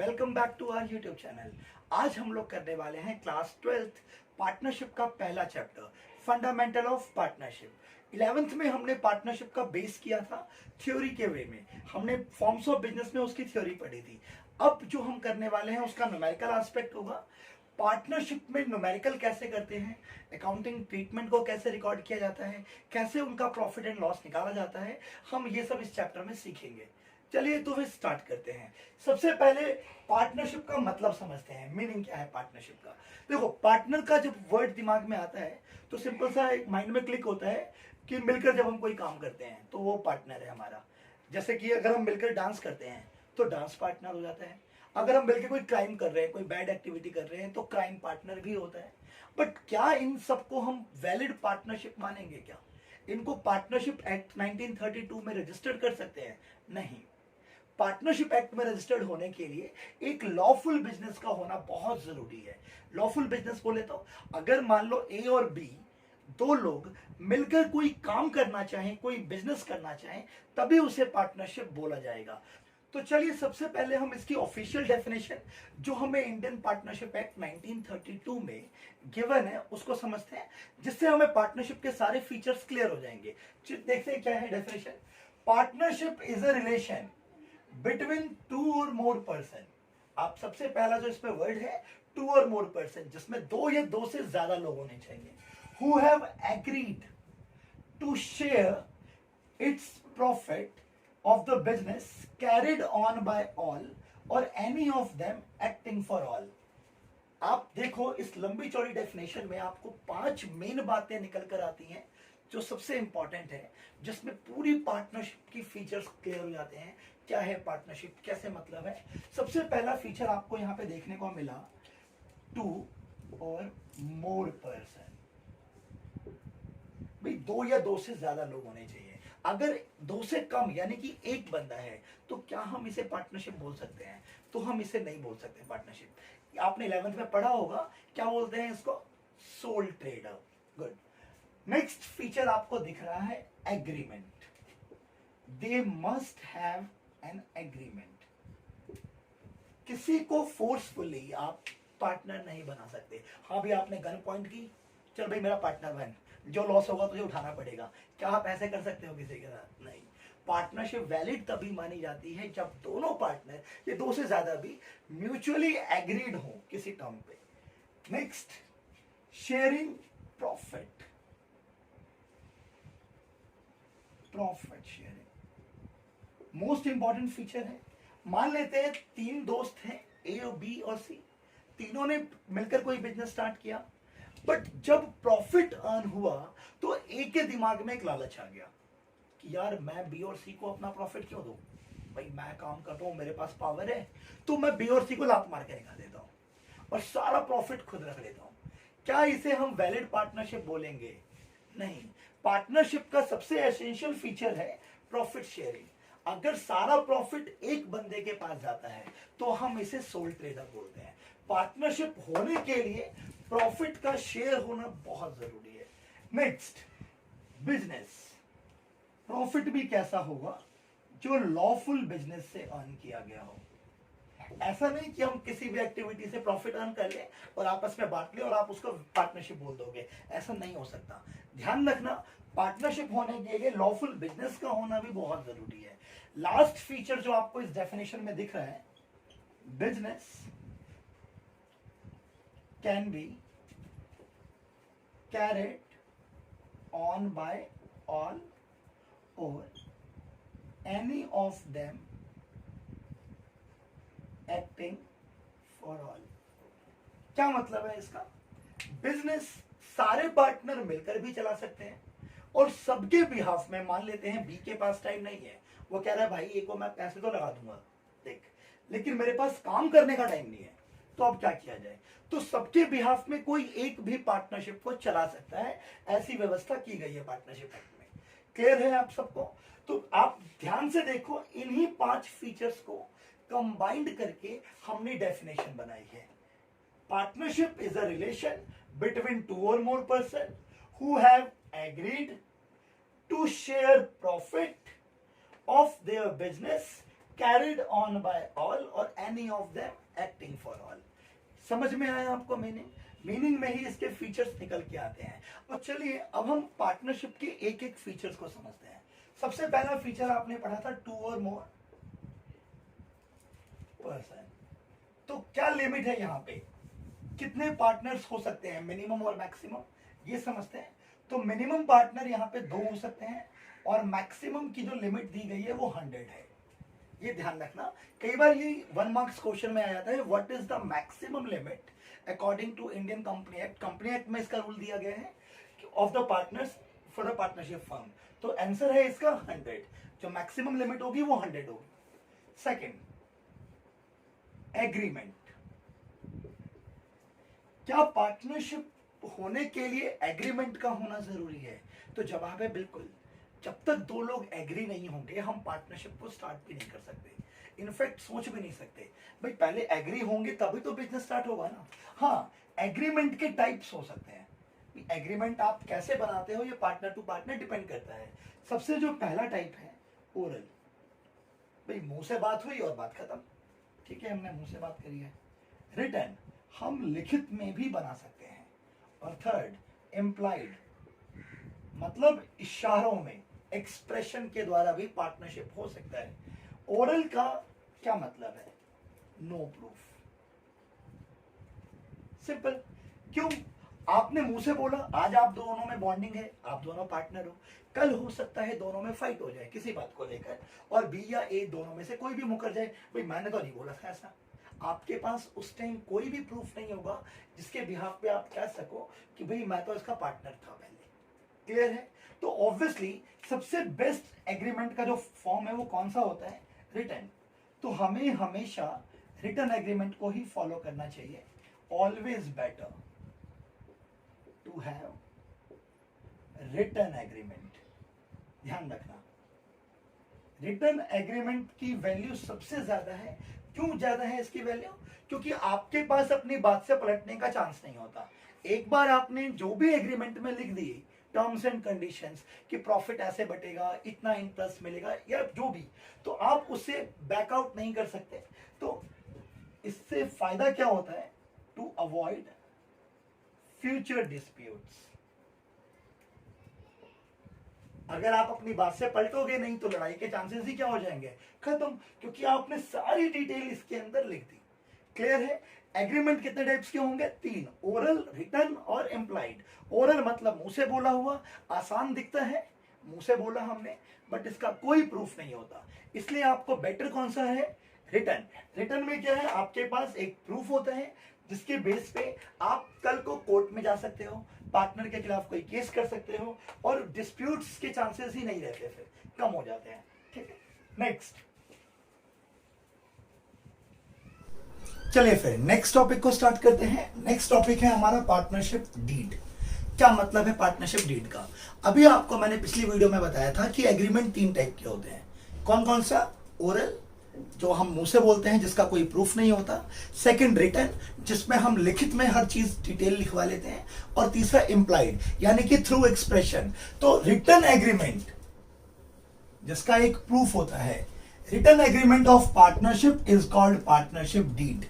Welcome back to our YouTube channel. आज हम लोग करने वाले हैं क्लास 12th पार्टनरशिप का पहला chapter fundamental of partnership. 11th में हमने पार्टनरशिप का बेस किया था थ्योरी के वे में, हमने फॉर्म्स ऑफ बिजनेस में उसकी थ्योरी पढ़ी थी। अब जो हम करने वाले हैं उसका न्यूमेरिकल एस्पेक्ट होगा। पार्टनरशिप में न्यूमेरिकल कैसे करते हैं, अकाउंटिंग ट्रीटमेंट को कैसे रिकॉर्ड किया जाता है, कैसे उनका प्रॉफिट एंड लॉस निकाला जाता है, हम ये सब इस चैप्टर में सीखेंगे। चलिए तो फिर स्टार्ट करते हैं। सबसे पहले पार्टनरशिप का मतलब समझते हैं, मीनिंग क्या है पार्टनरशिप का। देखो, पार्टनर का जब वर्ड दिमाग में आता है तो सिंपल सा एक माइंड में क्लिक होता है कि मिलकर जब हम कोई काम करते हैं तो वो पार्टनर है हमारा। जैसे कि अगर हम मिलकर डांस करते हैं तो डांस पार्टनर हो जाता है। अगर हम मिलकर कोई क्राइम कर रहे हैं, कोई बैड एक्टिविटी कर रहे हैं तो क्राइम पार्टनर भी होता है। बट क्या इन सबको हम वैलिड पार्टनरशिप मानेंगे? क्या इनको पार्टनरशिप एक्ट 1932 में रजिस्टर्ड कर सकते हैं? नहीं। पार्टनरशिप एक्ट में रजिस्टर्ड होने के लिए एक लॉफुल बिजनेस का होना बहुत जरूरी है। लॉफुल बिजनेस बोले तो अगर मान लो ए और बी दो लोग मिलकर कोई काम करना चाहें, कोई बिजनेस करना चाहें, तभी उसे पार्टनरशिप बोला जाएगा। तो चलिए सबसे पहले हम इसकी ऑफिशियल डेफिनेशन जो हमें इंडियन पार्टनरशिप एक्ट 1932 में गिवन है उसको समझते हैं, जिससे हमें पार्टनरशिप के सारे फीचर्स क्लियर हो जाएंगे। देखते हैं क्या है definition. Partnership is a relation between two or more person. आप सबसे पहला जो इसमें वर्ड है टू और मोर पर्सन, जिसमें दो या दो से ज्यादा लोग होने चाहिए। Who have agreed to share its profit of the business carried on by all or any of them acting for all। आप देखो इस लंबी चौड़ी डेफिनेशन में आपको 5 मेन बातें निकल कर आती हैं जो सबसे इंपॉर्टेंट है, जिसमें पूरी पार्टनरशिप की फीचर्स क्लियर हो जाते हैं। क्या है पार्टनरशिप, कैसे मतलब है। सबसे पहला फीचर आपको यहां पे देखने को मिला, टू और मोर पर्सन। भाई दो या दो से ज्यादा लोग होने चाहिए। अगर दो से कम यानी कि एक बंदा है तो क्या हम इसे पार्टनरशिप बोल सकते हैं? तो हम इसे नहीं बोल सकते पार्टनरशिप। आपने 11th में पढ़ा होगा, क्या बोलते हैं इसको? Soul trader. Good. Next feature आपको दिख रहा है agreement. They must have an agreement. किसी को फोर्सफुली आप पार्टनर नहीं बना सकते। हाँ भी आपने गन पॉइंट की, चल भाई मेरा पार्टनर बन, जो लॉस होगा तुझे उठाना पड़ेगा। क्या आप ऐसे कर सकते हो किसी के साथ? नहीं। पार्टनरशिप वैलिड तभी मानी जाती है जब दोनों पार्टनर, ये दो से ज्यादा भी, म्यूचुअली एग्रीड हो किसी टर्म पे। Next, sharing profit. Profit sharing most important feature है। मान लेते हैं 3 दोस्त हैं, ए और बी और सी, तीनों ने मिलकर कोई बिजनेस स्टार्ट किया। बट जब प्रॉफिट अर्न हुआ तो ए के दिमाग में एक लालच आ गया कि यार मैं बी और सी को अपना प्रॉफिट क्यों दूं? भाई मैं काम करता हूं, मेरे पास पावर है, तो मैं बी और सी को लात मार के निकाल देता हूं और सारा प्रॉफिट खुद रख लेता हूं। क्या इसे हम वैलिड पार्टनरशिप बोलेंगे? नहीं। पार्टनरशिप का सबसे एसेंशियल फीचर है प्रॉफिट शेयरिंग। अगर सारा प्रॉफिट एक बंदे के पास जाता है तो हम इसे सोल ट्रेडर बोलते हैं। पार्टनरशिप होने के लिए प्रॉफिट का शेयर होना बहुत जरूरी है। Next, business. प्रॉफिट भी कैसा होगा? जो लॉफुल बिजनेस से अर्न किया गया हो। ऐसा नहीं कि हम किसी भी एक्टिविटी से प्रॉफिट अर्न कर ले और आपस में बांट ले और आप उसको पार्टनरशिप बोल दोगे, ऐसा नहीं हो सकता। ध्यान रखना, पार्टनरशिप होने के लिए लॉफुल बिजनेस का होना भी बहुत जरूरी है। लास्ट फीचर जो आपको इस डेफिनेशन में दिख रहा है, business can be carried on by all or any of them acting for all। क्या मतलब है इसका? बिजनेस सारे पार्टनर मिलकर भी चला सकते हैं और सबके बिहाफ में। मान लेते हैं बी के पास टाइम नहीं है, वो कह रहा है भाई ए को मैं पैसे तो लगा दूंगा देख, लेकिन मेरे पास काम करने का टाइम नहीं है, तो अब क्या किया जाए? तो सबके बिहाफ में कोई एक भी पार्टनरशिप को चला सकता है, ऐसी व्यवस्था की गई है पार्टनरशिप एक्ट में। क्लियर है आप सबको? तो आप ध्यान से देखो, इन्हीं 5 फीचर्स को कंबाइंड करके हमने डेफिनेशन बनाई है। Partnership is a relation between two or more person who have agreed to share profit of their business carried on by all or any of them acting for all. समझ में आया आपको meaning में ही इसके features निकल के आते हैं। और चलिए अब हम पार्टनरशिप के एक एक फीचर्स को समझते हैं। सबसे पहला फीचर आपने पढ़ा था 2 और मोर पर्सन। तो क्या लिमिट है यहाँ पे, कितने पार्टनर्स हो सकते हैं, मिनिमम और मैक्सिमम, ये समझते हैं। तो मिनिमम पार्टनर यहाँ पे 2 हो सकते हैं और मैक्सिमम की जो लिमिट दी गई है वो 100 है। ये ध्यान रखना, कई बार ये 1 मार्क्स क्वेश्चन में आ जाता है, what is the maximum limit according to Indian company act. Company act में इसका रूल दिया गया है of the partners for the partnership firm. तो आंसर है इसका 100, जो मैक्सिमम लिमिट होगी वो 100 होगी। Second, agreement. क्या पार्टनरशिप होने के लिए एग्रीमेंट का होना जरूरी है? तो जवाब है बिल्कुल। जब तक 2 लोग एग्री नहीं होंगे हम पार्टनरशिप को स्टार्ट भी नहीं कर सकते, इनफैक्ट सोच भी नहीं सकते। भाई पहले एग्री होंगे तभी तो बिजनेस स्टार्ट होगा ना। हाँ, एग्रीमेंट के टाइप्स हो सकते हैं। एग्रीमेंट आप कैसे बनाते हो ये पार्टनर टू पार्टनर डिपेंड करता है। सबसे जो पहला टाइप है ओरल, भाई मुंह से बात हुई और बात खत्म, ठीक है, हमने मुंह से बात करी है। रिटन, हम लिखित में भी बना सकते हैं। और थर्ड, इम्प्लाइड, मतलब इशारों में, एक्सप्रेशन के द्वारा भी पार्टनरशिप हो सकता है। ओरल का क्या मतलब है? No proof, simple. क्यों? आपने मुंह से बोला, आज आप दोनों में बॉन्डिंग है, आप दोनों पार्टनर हो, कल हो सकता है दोनों में फाइट हो जाए किसी बात को लेकर और बी या ए दोनों में से कोई भी मुकर जाए, भाई मैंने तो नहीं बोला था ऐसा। आपके पास उस टाइम कोई भी प्रूफ नहीं होगा जिसके बिहाफ पे आप कह सको कि भाई मैं तो इसका पार्टनर था पहले। क्लियर है? तो ऑब्वियसली सबसे बेस्ट एग्रीमेंट का जो फॉर्म है वो कौन सा होता है? रिटन। तो हमें हमेशा रिटन एग्रीमेंट को ही फॉलो करना चाहिए। Always better to have written agreement. ध्यान रखना, रिटन एग्रीमेंट की वैल्यू सबसे ज्यादा है। क्यों ज्यादा है इसकी वैल्यू? क्योंकि आपके पास अपनी बात से पलटने का चांस नहीं होता। एक बार आपने जो भी एग्रीमेंट में लिख दिए टर्म्स एंड कंडीशंस कि प्रॉफिट ऐसे बटेगा, इतना इंटरेस्ट मिलेगा या जो भी, तो आप उससे बैकआउट नहीं कर सकते। तो इससे फायदा क्या होता है? To avoid future disputes. अगर आप अपनी बात से पलटोगे नहीं तो लड़ाई के चांसेस ही क्या हो जाएंगे? खत्म, क्योंकि आपने सारी डिटेल इसके अंदर लिख दी। क्लियर है? एग्रीमेंट कितने टाइप्स के होंगे? 3, ओरल, रिटन और इम्प्लाइड। ओरल मतलब मुंह से बोला हुआ, आसान दिखता है, मुंह से बोला हमने, बट इसका कोई प्रूफ नहीं होता। इसलिए आपको बेटर कौन सा है? रिटन। रिटन में क्या है? आपके पास एक प्रूफ होता है जिसके बेस पे आप कल को कोर्ट में जा सकते हो, पार्टनर के खिलाफ कोई केस कर सकते हो और डिस्प्यूट्स के चांसेस ही नहीं रहते, फिर कम हो जाते हैं। ठीक है, नेक्स्ट चलिए फिर नेक्स्ट टॉपिक को स्टार्ट करते हैं। नेक्स्ट टॉपिक है हमारा पार्टनरशिप डीड। क्या मतलब है पार्टनरशिप डीड का? अभी आपको मैंने पिछली वीडियो में बताया था कि एग्रीमेंट 3 टाइप के होते हैं। कौन कौन सा? ओरल, जो हम मुंह से बोलते हैं जिसका कोई प्रूफ नहीं होता। सेकंड, रिटन, जिसमें हम लिखित में हर चीज डिटेल लिखवा लेते हैं। और तीसरा, इम्प्लाइड, यानी कि थ्रू एक्सप्रेशन। तो रिटन एग्रीमेंट जिसका एक प्रूफ होता है, written agreement of partnership is called partnership deed.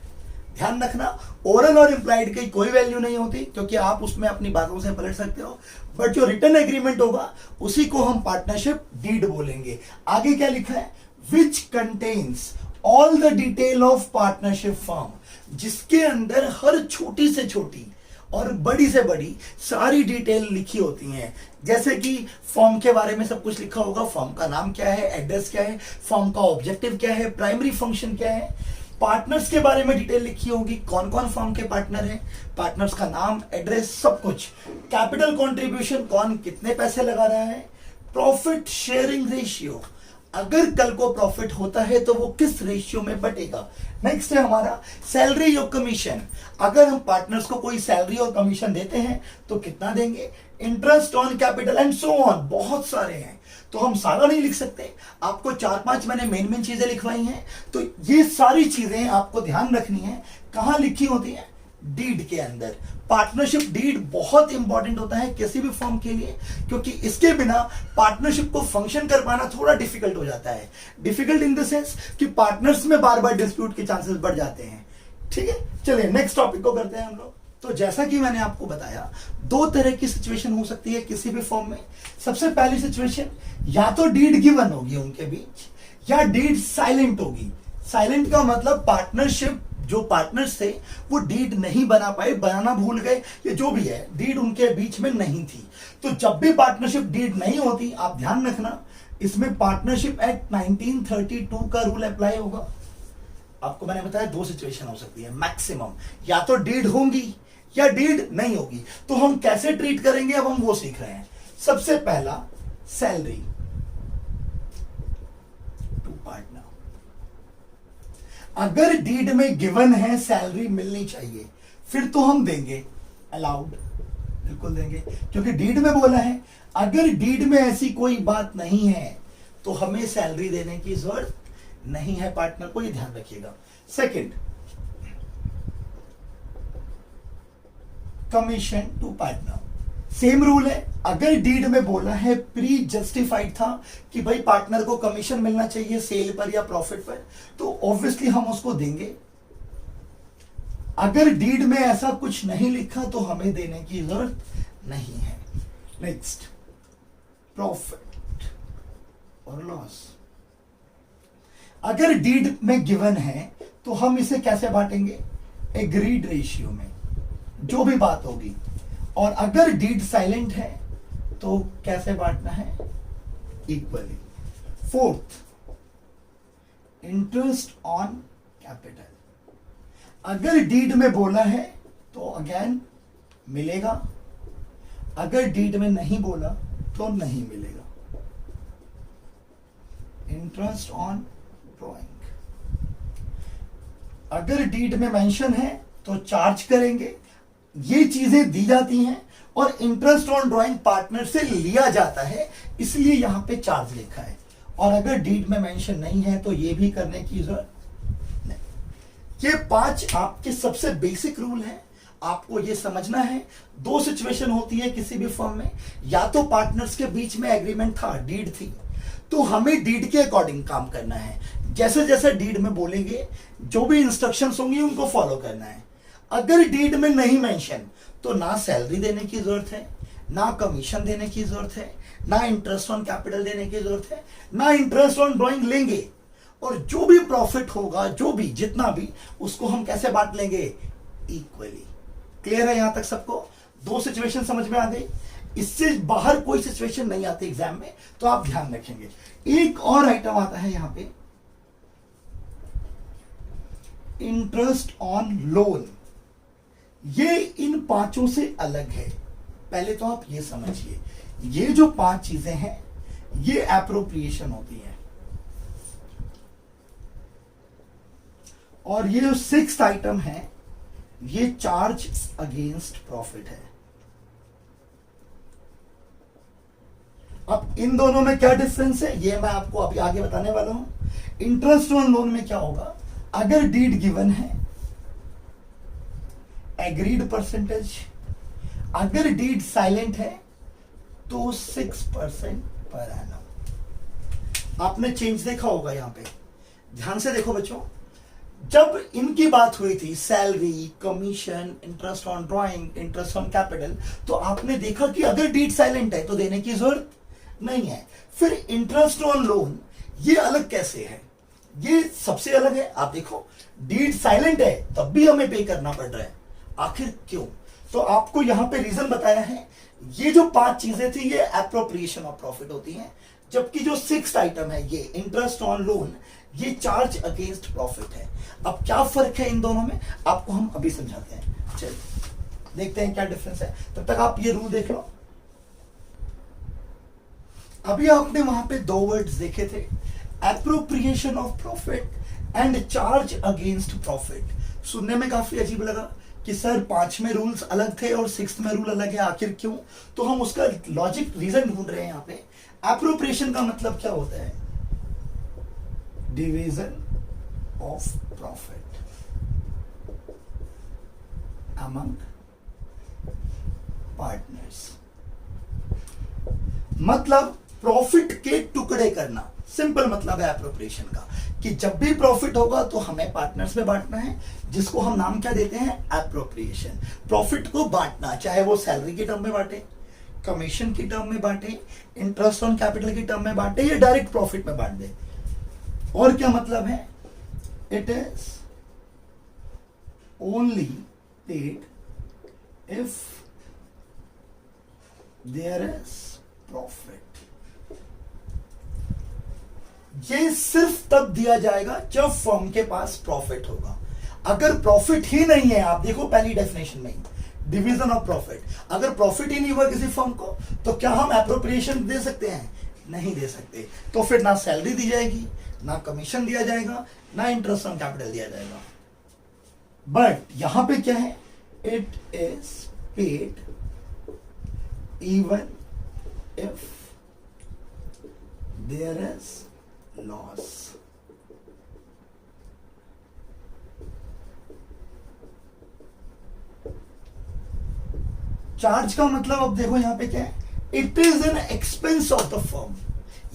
ध्यान रखना, ओरल और इम्प्लाइड की कोई वैल्यू नहीं होती क्योंकि आप उसमें अपनी बातों से पलट सकते हो, बट जो रिटन एग्रीमेंट होगा उसी को हम पार्टनरशिप डीड बोलेंगे। आगे क्या लिखा है? which contains all the detail of partnership firm, जिसके अंदर हर छोटी से छोटी और बड़ी से बड़ी सारी डिटेल लिखी होती हैं। जैसे कि फॉर्म के बारे में सब कुछ लिखा होगा, फॉर्म का नाम क्या है, एड्रेस क्या है, फॉर्म का ऑब्जेक्टिव क्या है, प्राइमरी फंक्शन क्या है। पार्टनर्स के बारे में डिटेल लिखी होगी, कौन कौन फॉर्म के पार्टनर हैं, पार्टनर्स का नाम, एड्रेस, सब कुछ। कैपिटल कंट्रीब्यूशन, कौन कितने पैसे लगा रहा है। प्रॉफिट शेयरिंग रेशियो, अगर कल को प्रॉफिट होता है तो वो किस रेशियो में बटेगा। नेक्स्ट है हमारा सैलरी और कमीशन, अगर हम पार्टनर्स को कोई सैलरी और कमीशन देते हैं तो कितना देंगे। Interest on capital and so on, बहुत सारे हैं तो हम सारा नहीं लिख सकते। आपको 4-5 मैंने मेन चीजें लिखवाई हैं, तो ये सारी चीजें आपको ध्यान रखनी है। कहां लिखी होती है? डीड के अंदर। पार्टनरशिप डीड बहुत इंपॉर्टेंट होता है किसी भी फर्म के लिए, क्योंकि इसके बिना पार्टनरशिप को फंक्शन कर पाना थोड़ा डिफिकल्ट हो जाता है। डिफिकल्ट इन द सेंस कि पार्टनर्स में बार बार डिस्प्यूट के चांसेस बढ़ जाते हैं। ठीक है, चलिए नेक्स्ट टॉपिक को करते हैं हम लोग। तो जैसा कि मैंने आपको बताया, दो तरह की सिचुएशन हो सकती है किसी भी फॉर्म में। सबसे पहली सिचुएशन, या तो डीड गिवन होगी उनके बीच, या डीड साइलेंट होगी। साइलेंट का मतलब पार्टनरशिप जो पार्टनर्स थे वो डीड नहीं बना पाए, बनाना भूल गए, ये जो भी है, डीड उनके बीच में नहीं थी। तो जब भी पार्टनरशिप डीड नहीं होती, आप ध्यान रखना, इसमें पार्टनरशिप एक्ट 1932 का रूल अप्लाई होगा। आपको मैंने बताया दो सिचुएशन हो सकती है मैक्सिमम, या तो डीड होंगी या डीड नहीं होगी। तो हम कैसे ट्रीट करेंगे अब हम वो सीख रहे हैं। सबसे पहला, सैलरी टू पार्टनर। अगर डीड में गिवन है सैलरी मिलनी चाहिए, फिर तो हम देंगे, अलाउड, बिल्कुल देंगे, क्योंकि डीड में बोला है। अगर डीड में ऐसी कोई बात नहीं है तो हमें सैलरी देने की जरूरत नहीं है पार्टनर को, ये ध्यान रखिएगा। Second, commission to partner. Same rule है। अगर डीड में बोला है, प्री जस्टिफाइड था कि भाई पार्टनर को कमीशन मिलना चाहिए सेल पर या प्रॉफिट पर, तो ऑब्वियसली हम उसको देंगे। अगर डीड में ऐसा कुछ नहीं लिखा तो हमें देने की जरूरत नहीं है। नेक्स्ट, प्रॉफिट और लॉस। अगर डीड में गिवन है तो हम इसे कैसे बांटेंगे, एग्रीड रेशियो में, जो भी बात होगी। और अगर डीड साइलेंट है तो कैसे बांटना है, equally. Fourth, interest on capital. अगर डीड में बोला है तो अगेन मिलेगा, अगर डीड में नहीं बोला तो नहीं मिलेगा। इंटरेस्ट ऑन ड्रॉइंग, अगर डीड में मेंशन है तो चार्ज करेंगे, ये चीजें दी जाती हैं, और इंटरेस्ट ऑन ड्रॉइंग पार्टनर से लिया जाता है, इसलिए यहां पे चार्ज लिखा है। और अगर डीड में मेंशन नहीं है तो ये भी करने की जरूरत नहीं। ये 5 आपके सबसे बेसिक रूल हैं, आपको ये समझना है। दो सिचुएशन होती है किसी भी फर्म में, या तो पार्टनर्स के बीच में एग्रीमेंट था, डीड थी, तो हमें डीड के अकॉर्डिंग काम करना है। जैसे जैसे डीड में बोलेंगे, जो भी इंस्ट्रक्शंस होंगी उनको फॉलो करना है। अगर डीड में नहीं मेंशन तो ना सैलरी देने की जरूरत है, ना कमीशन देने की जरूरत है, ना इंटरेस्ट ऑन कैपिटल देने की जरूरत है, ना इंटरेस्ट ऑन ड्रॉइंग लेंगे। और जो भी प्रॉफिट होगा, जो भी जितना भी, उसको हम कैसे बांट लेंगे, इक्वली। क्लियर है यहां तक सबको? दो सिचुएशन समझ में आ गई। इससे बाहर कोई सिचुएशन नहीं आती एग्जाम में, तो आप ध्यान रखेंगे। एक और आइटम आता है यहां पे, इंटरेस्ट ऑन लोन। ये इन पांचों से अलग है। पहले तो आप ये समझिए, ये जो 5 चीजें हैं ये एप्रोप्रिएशन होती है, और ये जो 6th आइटम है ये चार्ज अगेंस्ट प्रॉफिट है। अब इन दोनों में क्या डिफरेंस है ये मैं आपको अभी आगे बताने वाला हूं। इंटरेस्ट ऑन लोन में क्या होगा, अगर डीड गिवन है एग्रीड परसेंटेज, अगर डीड साइलेंट है तो 6% पर एनम। आपने चेंज देखा होगा यहां पे, ध्यान से देखो बच्चों। जब इनकी बात हुई थी salary, commission, interest on drawing, interest on capital, तो आपने देखा कि अगर डीड साइलेंट है तो देने की जरूरत नहीं है। फिर इंटरेस्ट ऑन लोन ये अलग कैसे है, ये सबसे अलग है। आप देखो डीड साइलेंट है तब भी हमें पे करना पड़ रहा है, आखिर क्यों? तो आपको यहां पे रीजन बताया है। ये जो 5 चीजें थी ये एप्रोप्रिएशन ऑफ प्रॉफिट होती हैं, जबकि जो 6th आइटम है ये इंटरेस्ट ऑन लोन, ये चार्ज अगेंस्ट प्रॉफिट है। अब क्या फर्क है इन दोनों में आपको हम अभी समझाते हैं। चलिए देखते हैं क्या डिफरेंस है। तब तक आप ये रूल देख लो। अभी आपने वहां पे 2 वर्ड्स देखे थे, appropriation of profit and charge against profit. सुनने में काफी अजीब लगा कि सर 5 में रूल्स अलग थे और 6th में रूल अलग है, आखिर क्यों? तो हम उसका लॉजिक रीजन ढूंढ रहे हैं यहां पे। एप्रोप्रिएशन का मतलब क्या होता है, division of profit. among partners. मतलब प्रॉफिट के टुकड़े करना, सिंपल मतलब है एप्रोप्रिएशन का कि जब भी प्रॉफिट होगा तो हमें पार्टनर्स में बांटना है, जिसको हम नाम क्या देते हैं, एप्रोप्रिएशन। प्रॉफिट को बांटना, चाहे वो सैलरी के टर्म में बांटे, कमीशन की टर्म में बांटे, इंटरेस्ट ऑन कैपिटल की टर्म में बांटे, या डायरेक्ट प्रॉफिट में बांट दे। और क्या मतलब है, it is only paid if there is profit. ये सिर्फ तब दिया जाएगा जब फर्म के पास प्रॉफिट होगा। अगर प्रॉफिट ही नहीं है, आप देखो पहली डेफिनेशन में डिवीजन ऑफ प्रॉफिट, अगर प्रॉफिट ही नहीं हुआ किसी फर्म को तो क्या हम एप्रोप्रिएशन दे सकते हैं, नहीं दे सकते। तो फिर ना सैलरी दी जाएगी, ना कमीशन दिया जाएगा, ना इंटरेस्ट ऑन कैपिटल दिया जाएगा। बट यहां पे क्या है, it is paid even if there is loss. Charge का मतलब अब देखो यहां पे क्या है, it is an expense of the firm.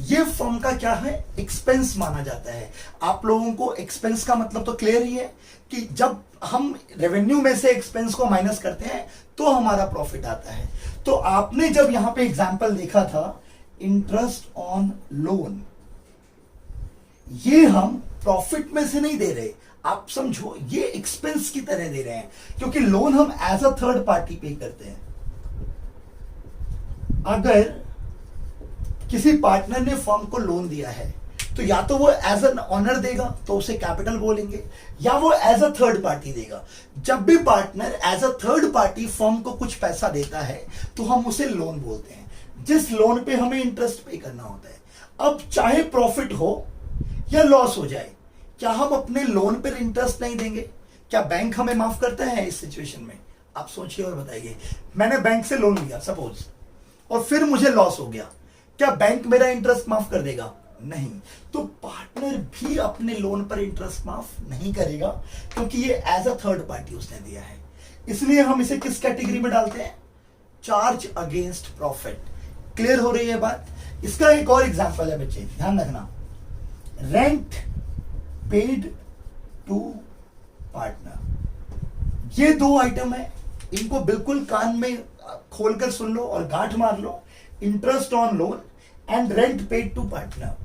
ये फर्म का क्या है, एक्सपेंस माना जाता है। आप लोगों को एक्सपेंस का मतलब तो क्लियर ही है कि जब हम रेवेन्यू में से एक्सपेंस को माइनस करते हैं तो हमारा प्रॉफिट आता है। तो आपने जब यहां पे एग्जांपल देखा था इंटरेस्ट ऑन लोन, ये हम प्रॉफिट में से नहीं दे रहे, आप समझो ये एक्सपेंस की तरह दे रहे हैं, क्योंकि लोन हम एज अ थर्ड पार्टी पे करते हैं। अगर किसी पार्टनर ने फर्म को लोन दिया है तो या तो वो एज एन ऑनर देगा तो उसे कैपिटल बोलेंगे, या वो एज अ थर्ड पार्टी देगा। जब भी partner as a third party firm को कुछ पैसा देता है तो हम उसे लोन बोलते हैं, जिस लोन पे हमें इंटरेस्ट पे करना होता है। अब चाहे प्रॉफिट हो या लॉस हो जाए, क्या हम अपने लोन पर इंटरेस्ट नहीं देंगे? क्या बैंक हमें माफ करता है इस सिचुएशन में? आप सोचिए और बताइए। मैंने बैंक से लोन लिया सपोज, और फिर मुझे लॉस हो गया, क्या बैंक मेरा इंटरेस्ट माफ कर देगा? नहीं। तो पार्टनर भी अपने लोन पर इंटरेस्ट माफ नहीं करेगा, क्योंकि ये एज अ थर्ड पार्टी उसने दिया है। इसलिए हम इसे किस कैटेगरी में डालते हैं, चार्ज अगेंस्ट प्रॉफिट। क्लियर हो रही है बात? इसका एक और एग्जांपल है बच्चे, ध्यान रखना। रेंट पेड टू पार्टनर, ये दो आइटम है, इनको बिल्कुल कान में खोलकर सुन लो और गांठ मार लो। Interest on loan and rent paid to partner,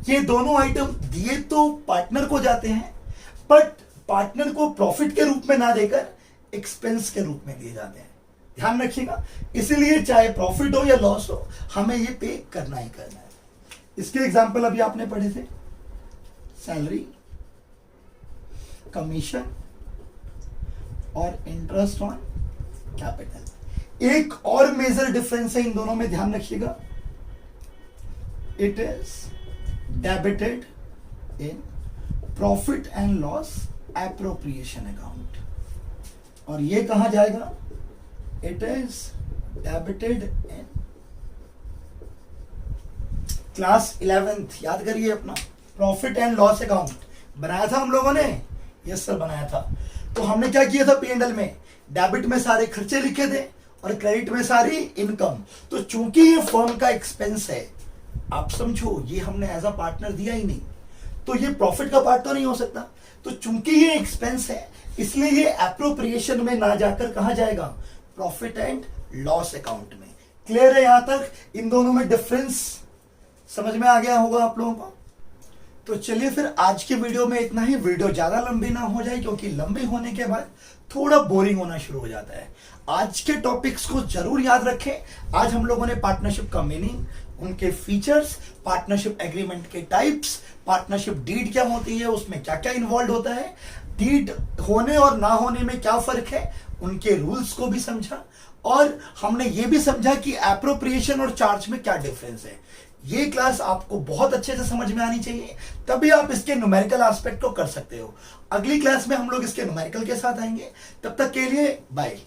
ये दोनों आइटम दिए तो पार्टनर को जाते हैं, बट पार्टनर को प्रॉफिट के रूप में ना देकर एक्सपेंस के रूप में दिए जाते हैं। ध्यान रखिएगा। इसलिए चाहे प्रॉफिट हो या लॉस हो, हमें ये पे करना ही करना है। इसके एग्जांपल अभी आपने पढ़े थे, सैलरी, कमीशन और इंटरेस्ट ऑन कैपिटल। एक और मेजर डिफरेंस है इन दोनों में, ध्यान रखिएगा। It is debited in profit and loss appropriation account, और ये कहा जाएगा, it is debited in class 11th, याद करिए अपना प्रॉफिट एंड लॉस अकाउंट बनाया था हम लोगों ने। यस सर, बनाया था। तो हमने क्या किया था, P&L में डेबिट में सारे खर्चे लिखे थे और क्रेडिट में सारी इनकम। तो चूंकि ये फर्म का एक्सपेंस है, आप समझो ये हमने एज अ पार्टनर दिया ही नहीं, तो ये प्रॉफिट का पार्ट तो नहीं हो सकता। तो चूंकि ये एक्सपेंस है, इसलिए ये एप्रोप्रिएशन में ना जाकर कहा जाएगा, प्रॉफिट एंड लॉस अकाउंट में। क्लियर है यहां तक? इन दोनों में डिफरेंस समझ में आ गया होगा आप लोगों को। तो चलिए फिर आज के वीडियो में इतना ही। वीडियो ज्यादा लंबी ना हो जाए, क्योंकि लंबी होने के बाद थोड़ा बोरिंग होना शुरू हो जाता है। आज के टॉपिक्स को जरूर याद रखें। आज हम लोगों ने पार्टनरशिप का मीनिंग, उनके फीचर्स, पार्टनरशिप एग्रीमेंट के टाइप्स, पार्टनरशिप डीड क्या होती है, उसमें क्या क्या इन्वॉल्व होता है, डीड होने और ना होने में क्या फर्क है, उनके रूल्स को भी समझा, और हमने ये भी समझा कि एप्रोप्रिएशन और चार्ज में क्या डिफरेंस है। ये क्लास आपको बहुत अच्छे से समझ में आनी चाहिए, तभी आप इसके न्यूमेरिकल एस्पेक्ट को कर सकते हो। अगली क्लास में हम लोग इसके न्यूमेरिकल के साथ आएंगे। तब तक के लिए बाय।